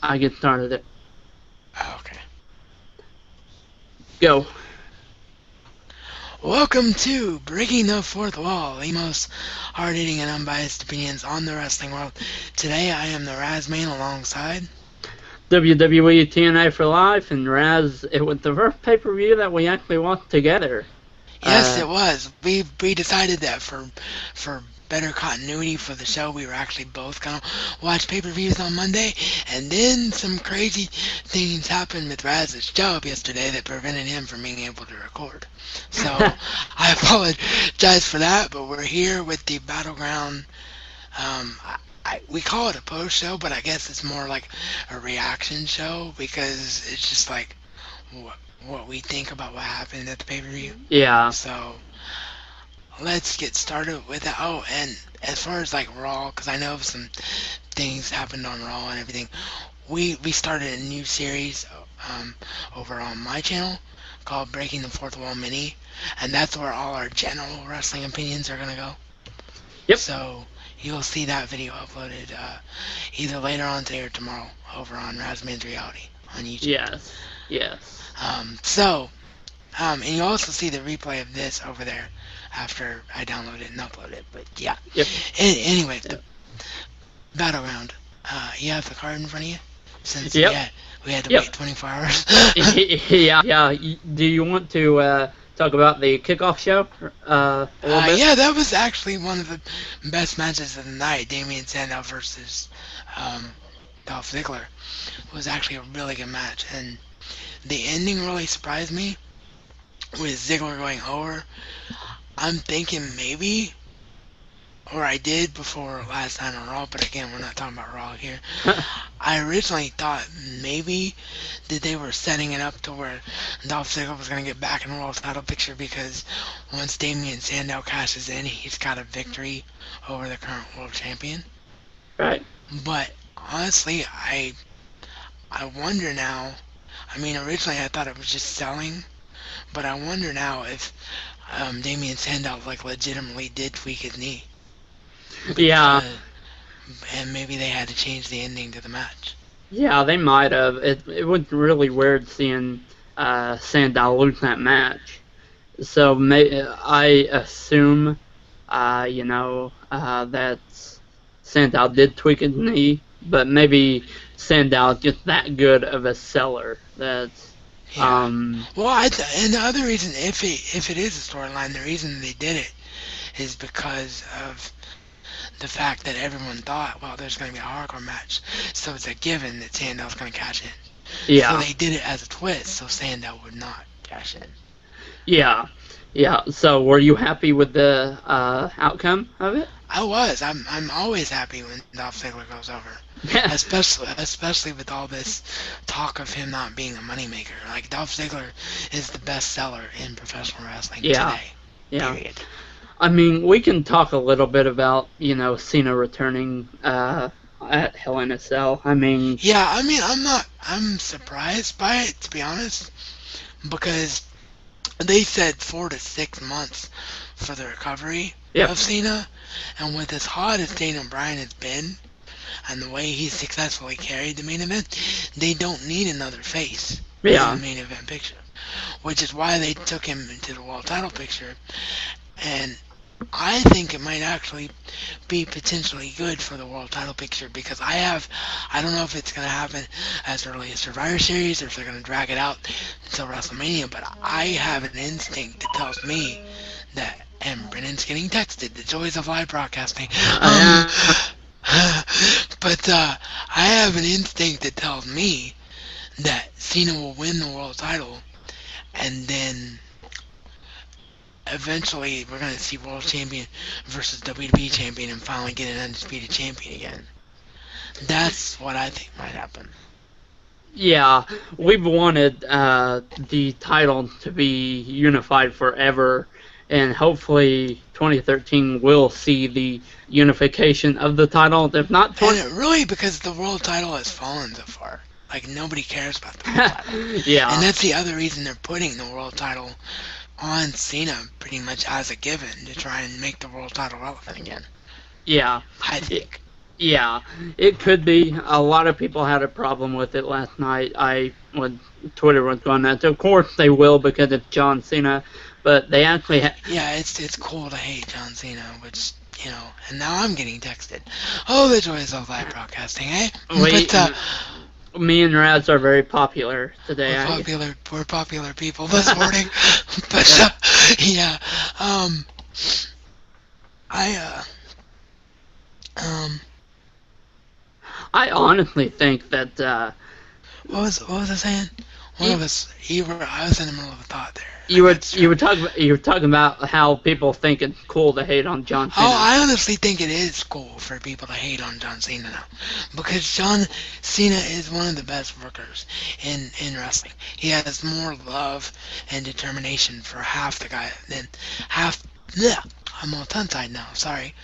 I get started. It. Oh, okay. Go. Welcome to Breaking the Fourth Wall, the most hard-hitting and unbiased opinions on the wrestling world. Today I am the Razman alongside. WWE TNA for life, and Raz, it was the first pay-per-view that we actually watched together. Yes, Uh, it was. We decided that for better continuity for the show, we were actually both gonna watch pay-per-views on Monday, and then some crazy things happened with Raz's job yesterday that prevented him from being able to record. So I apologize for that, but we're here with the Battleground. We call it a post show, but I guess it's more like a reaction show because it's just like what what we think about what happened at the pay per view. yeah. So let's get started with it. Oh, and as far as like Raw, because I know some things happened on Raw and everything. We started a new series um, over on my channel called Breaking the Fourth Wall Mini, and that's where all our general wrestling opinions are gonna go. Yep. So you'll see that video uploaded either later on today or tomorrow over on Razman's Reality on YouTube. Yes. Yes. And you also see the replay of this over there after I download it and upload it. But yeah. Yep. Anyway, the Yep. Battleground. You have the card in front of you? Since Yep. we had to Yep. wait 24 hours. Yeah. Yeah. Do you want to talk about the kickoff show a little bit? Yeah, that was actually one of the best matches of the night. Damien Sandow versus um, Dolph Ziggler was actually a really good match, and the ending really surprised me with Ziggler going over. I'm thinking maybe, or I did before last time on Raw, but again, we're not talking about Raw here. I originally thought maybe that they were setting it up to where Dolph Ziggler was going to get back in the world title picture because once Damien Sandow cashes in, he's got a victory over the current world champion. Right. But honestly, I wonder now. I mean, originally I thought it was just selling, but I wonder now if Damien Sandow like legitimately did tweak his knee Yeah. because, and maybe they had to change the ending to the match. Yeah. They might have. It was really weird seeing Sandow lose that match. So I assume, that Sandow did tweak his knee, but maybe Sandow just that good of a seller that, Yeah. um, Well, and the other reason, if it is a storyline, the reason they did it is because of the fact that everyone thought, well, there's going to be a hardcore match, so it's a given that Sandow's going to cash in. So yeah, they did it as a twist, so Sandow would not cash in. yeah, yeah. So were you happy with the outcome of it? I was. I'm always happy when Dolph Ziggler goes over, especially with all this talk of him not being a moneymaker. Like Dolph Ziggler is the best seller in professional wrestling Yeah, today. yeah. Period. I mean, we can talk a little bit about Cena returning at Hell in a Cell. I mean, Yeah, I mean, I'm surprised by it, to be honest, because they said 4 to 6 months for the recovery yep, of Cena, and with as hot as Daniel Bryan has been, and the way he's successfully carried the main event, they don't need another face in the yeah, main event picture, which is why they took him into the world title picture, and I think it might actually be potentially good for the world title picture because I don't know if it's going to happen as early as Survivor Series or if they're going to drag it out until WrestleMania, but I have an instinct that tells me that, and Brennan's getting texted, the joys of live broadcasting. Um, uh, but I have an instinct that tells me that Cena will win the world title and then eventually we're going to see world champion versus WWE champion and finally get an undisputed champion again. That's what I think might happen. yeah. We've wanted the title to be unified forever, and hopefully 2013 will see the unification of the title. If not And 20, it really, because the world title has fallen so far. Like, nobody cares about the world title. And yeah, that's the other reason they're putting the world title on Cena pretty much as a given to try and make the world title relevant again. yeah. I think. Yeah, it could be. A lot of people had a problem with it last night. When Twitter was going nuts. Of course they will because it's John Cena, but they actually Yeah, it's cool to hate John Cena, which and now I'm getting texted. Oh, the joys of live broadcasting, eh? we, But me and Raz are very popular today. we're popular people this morning. But yeah, um, I um, I honestly think that what was I saying? One you, of us, I was in the middle of a thought there. you were you were talking about how people think it's cool to hate on John Cena. Oh, I honestly think it is cool for people to hate on John Cena now, because John Cena is one of the best workers in wrestling. He has more love and determination for half the guy than half. Yeah, I'm all tongue-tied now. Sorry.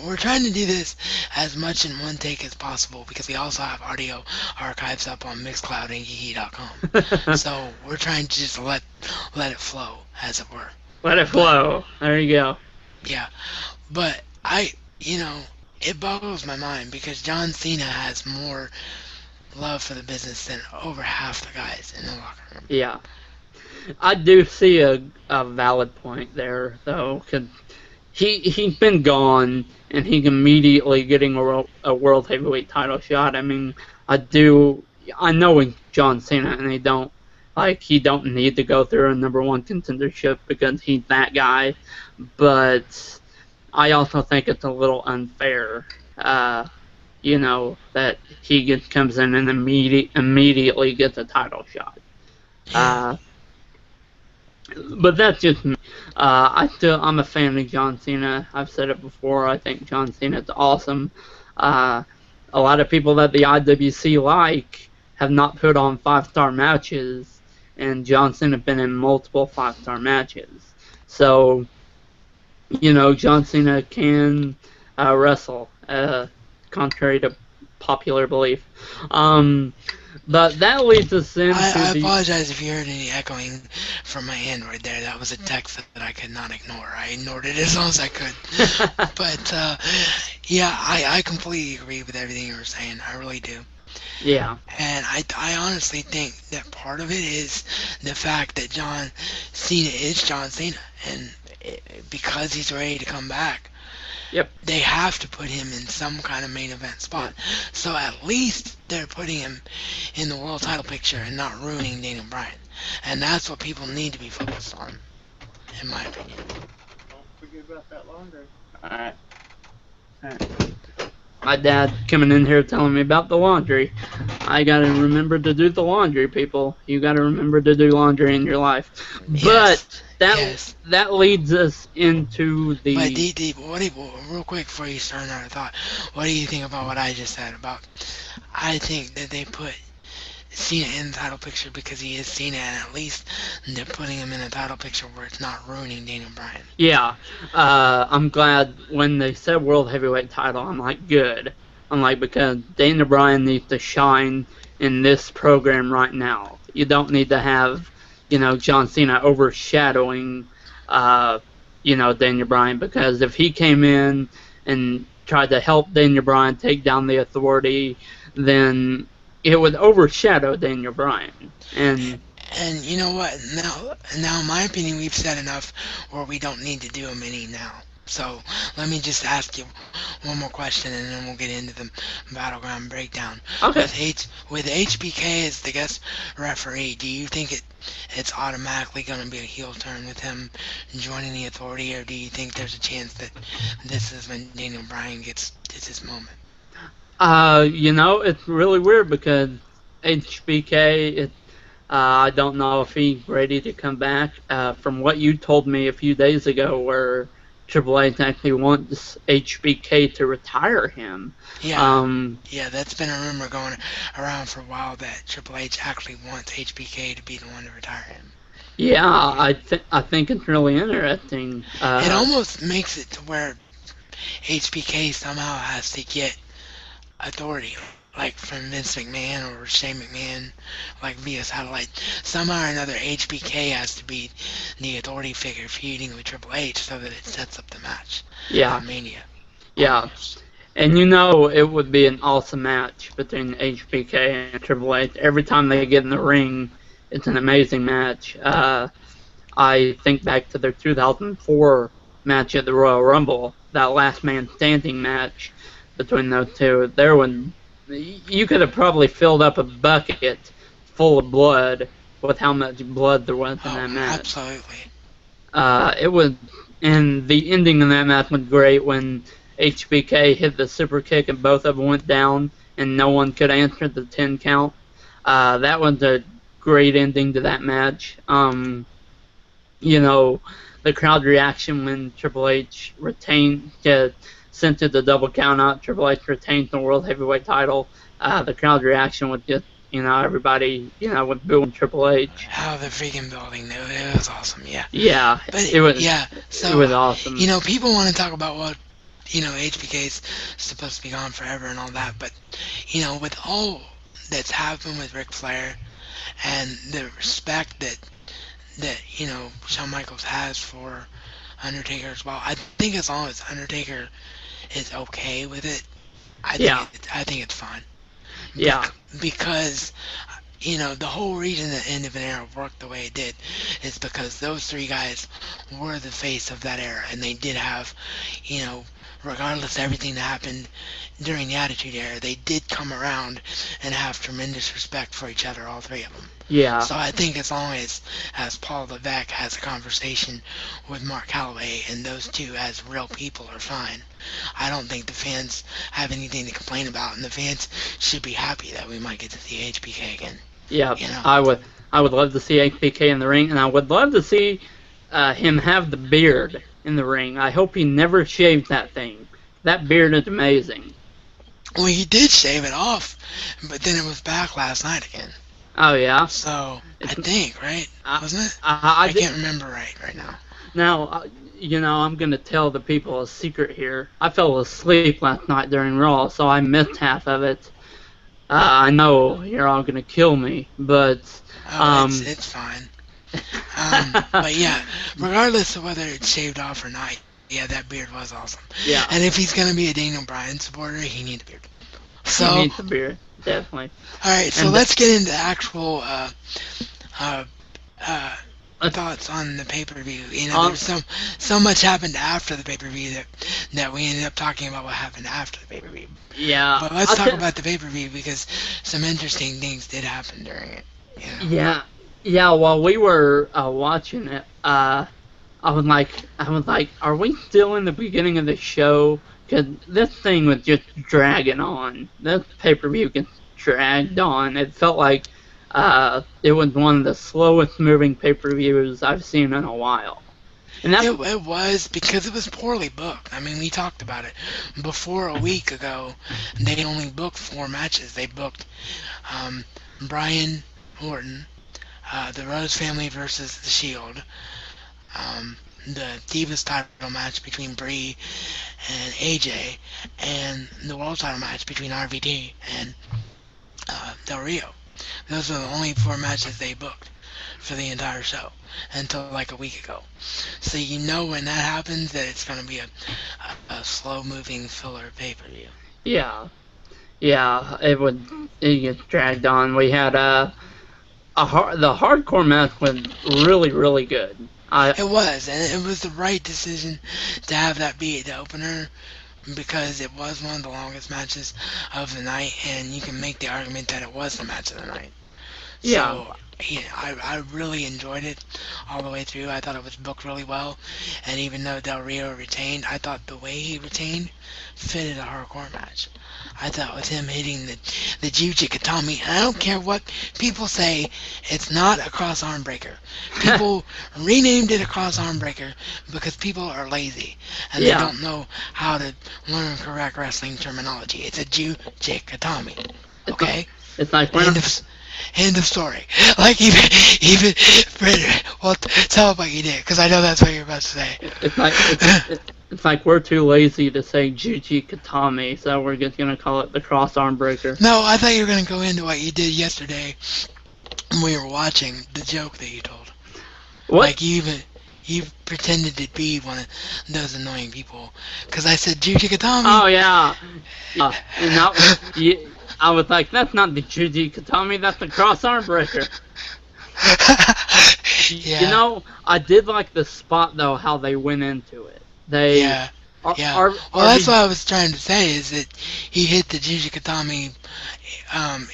We're trying to do this as much in one take as possible because we also have audio archives up on Mixcloud and Geeky.com. So we're trying to just let it flow, as it were. Let it flow. There you go. Yeah, but it boggles my mind because John Cena has more love for the business than over half the guys in the locker room. Yeah. I do see a valid point there, though, because he's been gone, and he's immediately getting a world heavyweight title shot. I mean, I know it's John Cena, and he don't need to go through a number one contendership because he's that guy, but I also think it's a little unfair, that he comes in and immediately gets a title shot. But that's just me. I'm a fan of John Cena. I've said it before. I think John Cena's awesome. A lot of people that the IWC have not put on 5-star matches, and John Cena been in multiple 5-star matches. So, John Cena can wrestle, contrary to popular belief. But that leads us into I apologize if you heard any echoing from my Android there. That was a text that I could not ignore. I ignored it as long as I could. But, yeah, I completely agree with everything you were saying. I really do. Yeah. And I honestly think that part of it is the fact that John Cena is John Cena. And because he's ready to come back, Yep. they have to put him in some kind of main event spot. So at least they're putting him in the world title picture and not ruining Daniel Bryan. And that's what people need to be focused on, in my opinion. Don't forget about that laundry. Alright. My dad coming in here telling me about the laundry. I gotta remember to do the laundry, people. You gotta remember to do laundry in your life. But that leads us into the... But D, real quick before you start another thought, what do you think about what I just said about... I think that they put Cena in the title picture because he is Cena, and at least they're putting him in a title picture where it's not ruining Daniel Bryan. Yeah, I'm glad when they said World Heavyweight title, I'm like, good. I'm like, because Daniel Bryan needs to shine in this program right now. You don't need to have, John Cena overshadowing, Daniel Bryan, because if he came in and tried to help Daniel Bryan take down the Authority, then it would overshadow Daniel Bryan. And you know what? Now, in my opinion, we've said enough where we don't need to do them any now. So let me just ask you one more question, and then we'll get into the Battleground breakdown. Okay. With HBK as the guest referee, do you think it's automatically going to be a heel turn with him joining the Authority, or do you think there's a chance that this is when Daniel Bryan gets his moment? It's really weird because HBK, I don't know if he's ready to come back. From what you told me a few days ago, where Triple H actually wants HBK to retire him. Yeah, that's been a rumor going around for a while that Triple H actually wants HBK to be the one to retire him. Yeah, I think it's really interesting. It almost makes it to where HBK somehow has to get Authority, like from Vince McMahon or Shane McMahon, like via satellite. Somehow or another, HBK has to be the Authority figure feuding with Triple H so that it sets up the match. Yeah. Mania. Yeah. And you know it would be an awesome match between HBK and Triple H. Every time they get in the ring, it's an amazing match. I think back to their 2004 match at the Royal Rumble, that last man standing match between those two. There, when you could have probably filled up a bucket full of blood with how much blood there was in that match. Absolutely. It was, and the ending in that match was great when HBK hit the super kick and both of them went down and no one could answer the 10 count. That was a great ending to that match. You know, the crowd reaction when Triple H sent to the double count out, Triple H retained the World Heavyweight title. The crowd reaction was just, everybody, was booing Triple H. How the freaking building, it was awesome, yeah. Yeah, but it was awesome. People want to talk about what, HBK's supposed to be gone forever and all that, but, with all that's happened with Ric Flair and the respect that Shawn Michaels has for Undertaker as well, I think as long as Undertaker is okay with it, I think it's fine. Yeah. Because, the whole reason that End of an Era worked the way it did is because those three guys were the face of that era, and they did have, regardless of everything that happened during the Attitude Era, they did come around and have tremendous respect for each other, all three of them. Yeah. So I think as long as Paul Levesque has a conversation with Mark Calloway and those two as real people are fine. I don't think the fans have anything to complain about, and the fans should be happy that we might get to see HBK again. Yeah, I would love to see HBK in the ring, and I would love to see him have the beard in the ring. I hope he never shaved that thing. That beard is amazing. Well, he did shave it off, but then it was back last night again. Oh, yeah? So, I think, right? Wasn't it? I can't remember right now. Now, I'm going to tell the people a secret here. I fell asleep last night during Raw, so I missed half of it. I know you're all going to kill me, but... it's fine. But yeah, regardless of whether it's shaved off or not, yeah, that beard was awesome. Yeah. And if he's going to be a Daniel Bryan supporter, he needs a beard. So, he needs a beard, definitely. Alright, so let's get into actual thoughts on the pay-per-view. There's so much happened after the pay-per-view that we ended up talking about what happened after the pay-per-view. Yeah. But let's talk about the pay-per-view because some interesting things did happen during it. Yeah. Yeah, while we were watching it, I was like, are we still in the beginning of the show? Because this thing was just dragging on. This pay-per-view gets dragged on. It felt like it was one of the slowest moving pay-per-views I've seen in a while. And it was because it was poorly booked. I mean, we talked about it. Before a week ago, they only booked 4 matches. They booked Brian Orton, the Rose family versus The Shield, the Divas title match between Brie and AJ, and the World title match between RVD and Del Rio. Those are the only 4 matches they booked for the entire show until like a week ago. So when that happens that it's going to be a slow-moving filler pay-per-view. Yeah. Yeah, it gets dragged on. We had the hardcore match was really, really good. It was, and it was the right decision to have that be the opener because it was one of the longest matches of the night, and you can make the argument that it was the match of the night. Yeah. So, I really enjoyed it all the way through. I thought it was booked really well, and even though Del Rio retained, I thought the way he retained fitted a hardcore match. I thought with him hitting the Juji Katami, and I don't care what people say, it's not a cross arm breaker. People renamed it a cross arm breaker because people are lazy and they don't know how to learn correct wrestling terminology. It's a Juji Katami. Okay? It's like End of story. Like even well, tell what you did because I know that's what you're about to say. It's like we're too lazy to say Juji Katami, so we're just gonna call it the cross arm breaker. No, I thought you were gonna go into what you did yesterday when we were watching the joke that you told. What? Like you you pretended to be one of those annoying people. Because I said, Juji Katami. Oh yeah, yeah. And I was like, that's not the Juji Katami, that's the cross arm breaker. You Yeah, know, I did like the spot though, how they went into it. They yeah, yeah. Well, that's what RB, I was trying to say, is that he hit the Juji Katami um,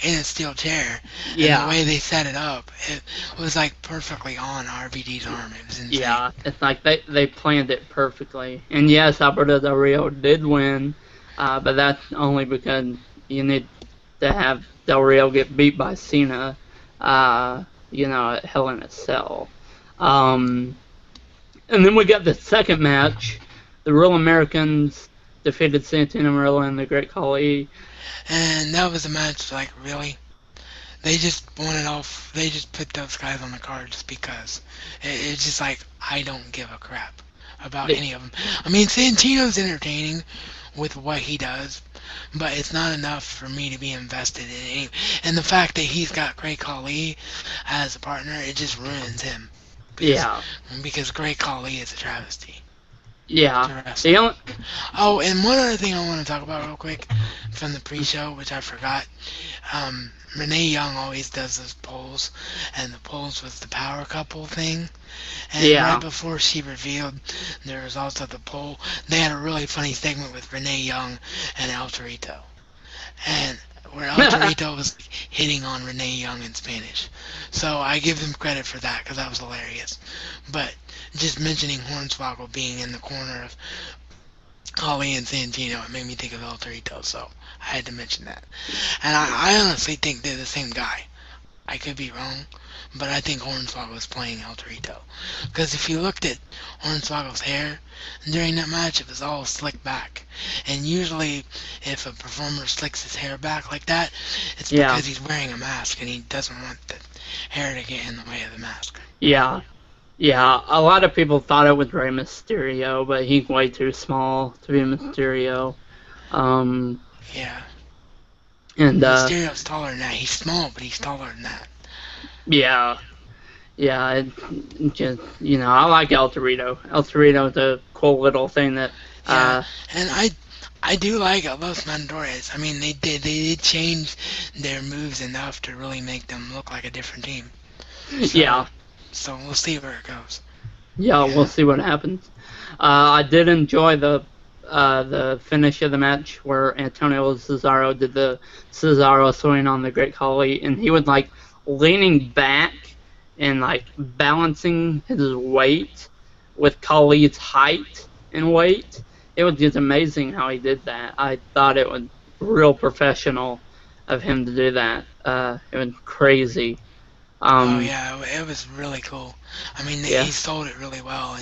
in a steel chair, and the yeah, way they set it up, it was like perfectly on RVD's arm. It was insane. yeah. It's like they planned it perfectly. And yes, Alberto Del Rio did win, but that's only because you need to have Del Rio get beat by Cena, at Hell in a Cell. Um, and then we got the second match. The Real Americans defeated Santino Marella and the Great Khali. And that was a match, like, really? They just wanted off. They just put those guys on the card just because. It's just like, I don't give a crap about They, any of them. I mean, Santino's entertaining with what he does, but it's not enough for me to be invested in any. And the fact that he's got Great Khali as a partner, it just ruins him. Because yeah, because Great Khali is a travesty yeah. to The wrestling. only, Oh, and one other thing I want to talk about real quick from the pre-show, which I forgot. Renee Young always does those polls, and the polls was the power couple thing. And right yeah, before she revealed the results of the poll, they had a really funny segment with Renee Young and El Torito. And where El Torito was hitting on Renee Young in Spanish. So I give them credit for that, because that was hilarious. But just mentioning Hornswoggle being in the corner of Holly and Santino, it made me think of El Torito, so I had to mention that. And I honestly think they're the same guy. I could be wrong, but I think Hornswoggle was playing El Torito. Because if you looked at Hornswoggle's hair during that match, it was all slicked back. And usually, if a performer slicks his hair back like that, it's yeah, because he's wearing a mask and he doesn't want the hair to get in the way of the mask. yeah. Yeah, a lot of people thought it was Rey Mysterio, but he's way too small to be Mysterio. Um, Yeah. and Mysterio's taller than that. He's small, but he's taller than that. yeah, yeah, just I like El Torito. El Torito's a cool little thing that Yeah, and I do like Los Mandores. I mean, they did change their moves enough to really make them look like a different team. So yeah, so we'll see where it goes. yeah. We'll Yeah, see what happens. I did enjoy the finish of the match where Antonio Cesaro did the Cesaro swing on the Great Khali, and he was like leaning back and like balancing his weight with Khali's height and weight. It was just amazing how he did that. I thought it was real professional of him to do that. It was crazy. oh Um, yeah, it was really cool. I mean, yeah, he sold it really well,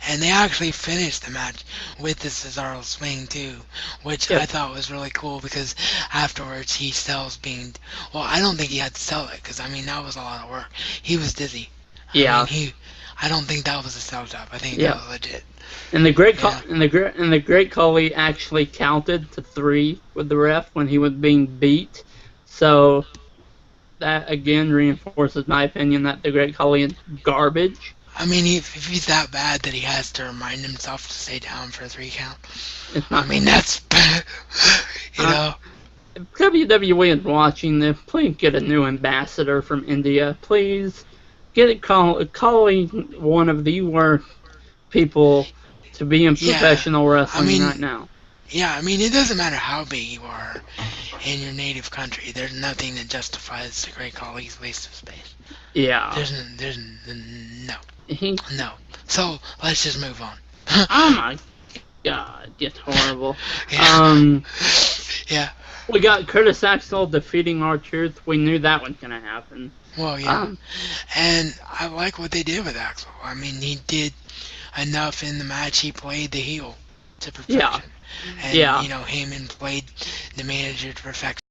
and they actually finished the match with the Cesaro swing too, which yeah, I thought was really cool because afterwards he sells being. Well, I don't think he had to sell it because I mean that was a lot of work. He was dizzy. I mean yeah, he. I don't think that was a sell job. I think that yeah. was legit. And the Yeah. Great Khali actually counted to 3 with the ref when he was being beat. So that again reinforces my opinion that the Great Khali is garbage. I mean, if he's that bad that he has to remind himself to stay down for a 3 count, It's I not. mean that's, you Uh, know, if WWE is watching this, please get a new ambassador from India. Please get it calling one of the worst people to be in yeah. professional I wrestling mean, right now. yeah. I mean, it doesn't matter how big you are in your native country. There's nothing that justifies the Great Khali's waste of space. Yeah. No, He, no. So let's just move on. oh my god, it's horrible. Yeah, Um, yeah. we got Curtis Axel defeating R-Truth. We knew that was gonna happen. Well, yeah. Um, And I like what they did with Axel. I mean, he did enough in the match. He played the heel to yeah, perfection. And, yeah, Heyman played the manager to perfection.